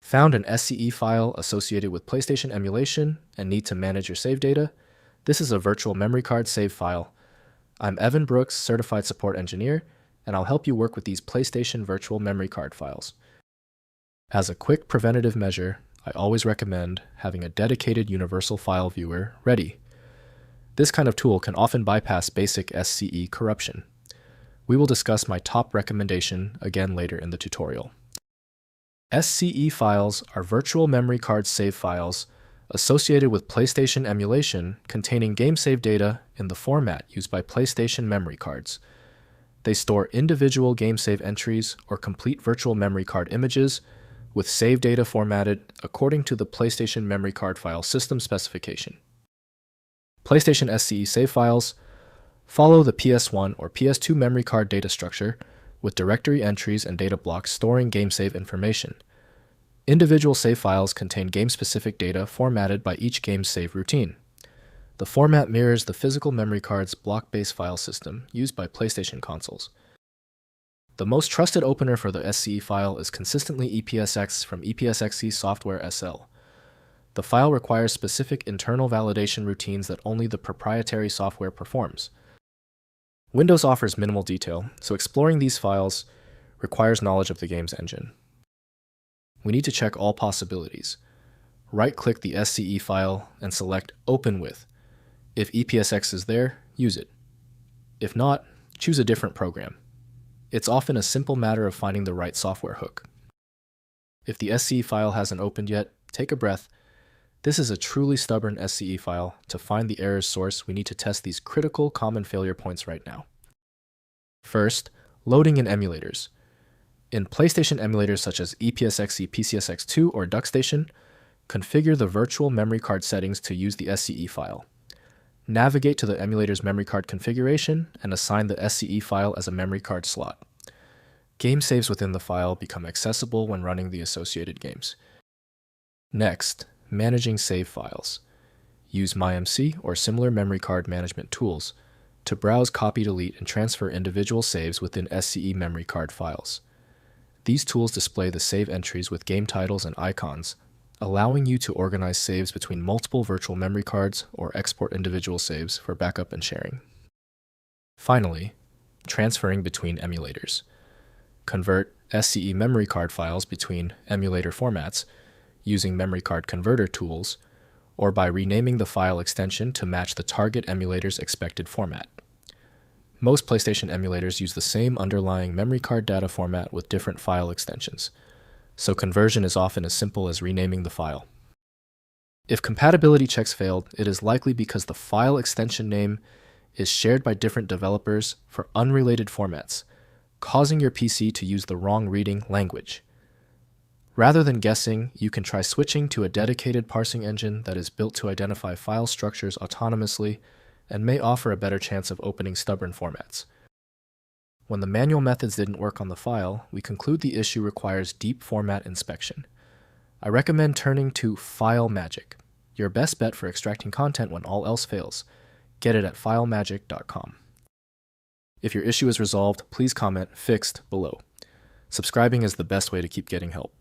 Found an SCE file associated with PlayStation emulation and need to manage your save data? This is a virtual memory card save file. I'm Evan Brooks, Certified Support Engineer, and I'll help you work with these PlayStation virtual memory card files. As a quick preventative measure, I always recommend having a dedicated universal file viewer ready. This kind of tool can often bypass basic SCE corruption. We will discuss my top recommendation again later in the tutorial. SCE files are virtual memory card save files associated with PlayStation emulation containing game save data in the format used by PlayStation memory cards. They store individual game save entries or complete virtual memory card images with save data formatted according to the PlayStation memory card file system specification. PlayStation SCE save files follow the PS1 or PS2 memory card data structure with directory entries and data blocks storing game save information. Individual save files contain game-specific data formatted by each game's save routine. The format mirrors the physical memory card's block-based file system used by PlayStation consoles. The most trusted opener for the SCE file is consistently EPSX from EPSXE Software SL. The file requires specific internal validation routines that only the proprietary software performs. Windows offers minimal detail, so exploring these files requires knowledge of the game's engine. We need to check all possibilities. Right-click the SCE file and select Open With. If EPSX is there, use it. If not, choose a different program. It's often a simple matter of finding the right software hook. If the SCE file hasn't opened yet, take a breath. This is a truly stubborn SCE file. To find the error's source, we need to test these critical common failure points right now. First, loading in emulators. In PlayStation emulators such as EPSXE PCSX2 or DuckStation, configure the virtual memory card settings to use the SCE file. Navigate to the emulator's memory card configuration and assign the SCE file as a memory card slot. Game saves within the file become accessible when running the associated games. Next, managing save files. Use MyMC or similar memory card management tools to browse, copy, delete, and transfer individual saves within SCE memory card files. These tools display the save entries with game titles and icons, allowing you to organize saves between multiple virtual memory cards or export individual saves for backup and sharing. Finally, transferring between emulators. Convert SCE memory card files between emulator formats using memory card converter tools, or by renaming the file extension to match the target emulator's expected format. Most PlayStation emulators use the same underlying memory card data format with different file extensions, so conversion is often as simple as renaming the file. If compatibility checks failed, it is likely because the file extension name is shared by different developers for unrelated formats, causing your PC to use the wrong reading language. Rather than guessing, you can try switching to a dedicated parsing engine that is built to identify file structures autonomously and may offer a better chance of opening stubborn formats. When the manual methods didn't work on the file, we conclude the issue requires deep format inspection. I recommend turning to File Magic, your best bet for extracting content when all else fails. Get it at filemagic.com. If your issue is resolved, please comment "Fixed" below. Subscribing is the best way to keep getting help.